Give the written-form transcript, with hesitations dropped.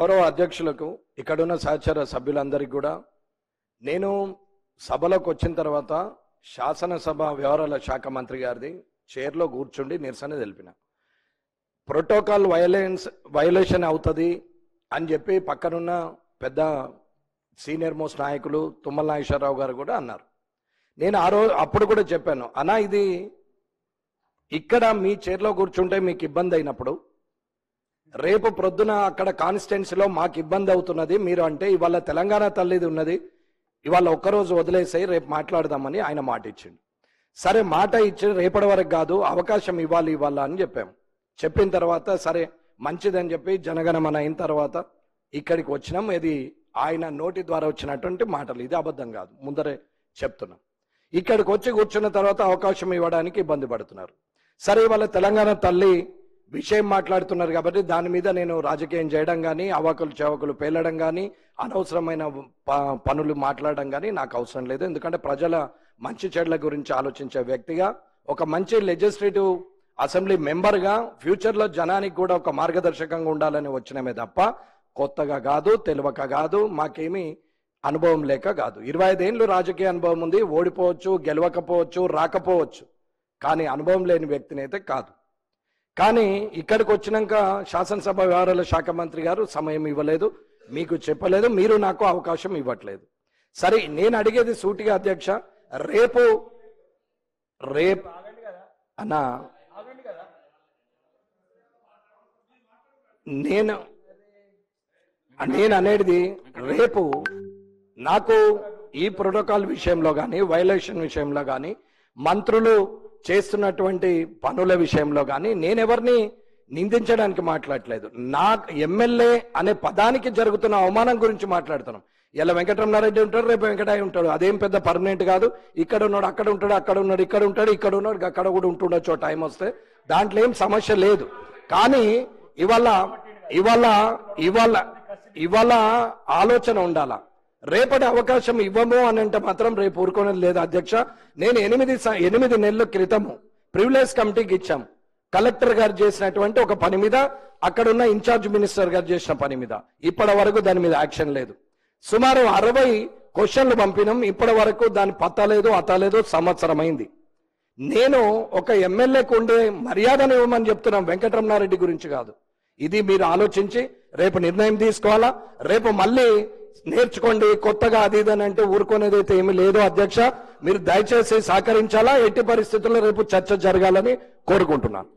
గౌరవ అధ్యక్షులకు ఇక్కడున్న సహచర సభ్యులందరికీ కూడా నేను సభలోకి వచ్చిన తర్వాత శాసనసభ వ్యవహారాల శాఖ మంత్రి గారిది చైర్లో కూర్చుండి నిరసన తెలిపిన. ప్రోటోకాల్ వయలేషన్ అవుతుంది అని చెప్పి పక్కనున్న పెద్ద సీనియర్ మోస్ట్ నాయకులు తుమ్మల నాగేశ్వరరావు గారు కూడా అన్నారు. నేను అప్పుడు కూడా చెప్పాను, అన్నా ఇది ఇక్కడ మీ చైర్లో కూర్చుంటే మీకు ఇబ్బంది అయినప్పుడు రేపు ప్రొద్దున అక్కడ కాన్స్టిట్యున్సీలో మాకు ఇబ్బంది అవుతున్నది, మీరు అంటే ఇవాళ తెలంగాణ తల్లిది ఉన్నది, ఇవాళ ఒక్కరోజు వదిలేసాయి రేపు మాట్లాడదామని ఆయన మాట ఇచ్చిండు. సరే మాట ఇచ్చి రేపటి వరకు కాదు అవకాశం ఇవ్వాలి అని చెప్పాము. చెప్పిన తర్వాత సరే మంచిదని చెప్పి జనగణమన అయిన తర్వాత ఇక్కడికి వచ్చినాం. ఇది ఆయన నోటి ద్వారా వచ్చినటువంటి మాటలు, ఇది అబద్ధం కాదు, ముందరే చెప్తున్నాం. ఇక్కడికి వచ్చి కూర్చున్న తర్వాత అవకాశం ఇవ్వడానికి ఇబ్బంది పడుతున్నారు. సరే ఇవాళ తెలంగాణ తల్లి విషయం మాట్లాడుతున్నారు కాబట్టి దాని మీద నేను రాజకీయం చేయడం కానీ అవాకులు చవకులు పేలడం కానీ అనవసరమైన పనులు మాట్లాడడం కానీ నాకు అవసరం లేదు. ఎందుకంటే ప్రజల మంచి చెడ్ల గురించి ఆలోచించే వ్యక్తిగా, ఒక మంచి లెజిస్లేటివ్ అసెంబ్లీ మెంబర్గా ఫ్యూచర్లో జనానికి కూడా ఒక మార్గదర్శకంగా ఉండాలని వచ్చినమే తప్ప కొత్తగా కాదు, తెలియక కాదు, మాకేమీ అనుభవం లేక కాదు. 25 ఏళ్ళు రాజకీయ అనుభవం ఉంది. ఓడిపోవచ్చు, గెలవకపోవచ్చు, రాకపోవచ్చు, కానీ అనుభవం లేని వ్యక్తిని అయితే కాదు. కానీ ఇక్కడికి వచ్చినాక శాసనసభ వ్యవహారాల శాఖ మంత్రి గారు సమయం ఇవ్వలేదు, మీకు చెప్పలేదు, మీరు నాకు అవకాశం ఇవ్వట్లేదు. సరే నేను అడిగేది సూటిగా అధ్యక్ష, రేపు అన్నా నేను అనేది రేపు నాకు ఈ ప్రోటోకాల్ విషయంలో కానీ వైలేషన్ విషయంలో కానీ మంత్రులు చేస్తున్నటువంటి పనుల విషయంలో కానీ నేనెవరిని నిందించడానికి మాట్లాడలేదు. నా ఎమ్మెల్యే అనే పదానికి జరుగుతున్న అవమానం గురించి మాట్లాడుతున్నాం. ఇలా వెంకటరమణారెడ్డి ఉంటాడు, రేపు వెంకటయ్య ఉంటాడు, అదేం పెద్ద పర్మనెంట్ కాదు. ఇక్కడ ఉన్నాడు అక్కడ ఉంటాడు, అక్కడ ఉన్నాడు ఇక్కడ ఉంటాడు, ఇక్కడ ఉన్నాడు అక్కడ కూడా ఉంటుండొచ్చు టైం వస్తే, దాంట్లో ఏం సమస్య లేదు. కానీ ఇవాళ ఆలోచన ఉండాలా. రేపటి అవకాశం ఇవ్వము అని అంటే మాత్రం రేపు ఊరుకునేది లేదు అధ్యక్ష. నేను 8 నెలల క్రితము ప్రివిలేజ్ కమిటీకి ఇచ్చాం. కలెక్టర్ గారు చేసినటువంటి ఒక పని మీద, అక్కడున్న ఇన్ఛార్జ్ మినిస్టర్ గారు చేసిన పని మీద ఇప్పటి వరకు దాని మీద యాక్షన్ లేదు. సుమారు 60 క్వశ్చన్లు పంపినాం, ఇప్పటి వరకు దాని పత్తలేదు అతలేదు, సంవత్సరం అయింది. నేను ఒక ఎమ్మెల్యేకు ఉండే మర్యాదను ఇవ్వమని చెప్తున్నాం, వెంకటరమణారెడ్డి గురించి కాదు. ఇది మీరు ఆలోచించి రేపు నిర్ణయం తీసుకోవాలా. రేపు మళ్ళీ నేర్చుకోండి కొత్తగా అది ఇదని అంటే ఊరుకునేది అయితే ఏమీ లేదు అధ్యక్ష. మీరు దయచేసి సహకరించాలా. ఎట్టి పరిస్థితుల్లో రేపు చర్చ జరగాలని కోరుకుంటున్నాను.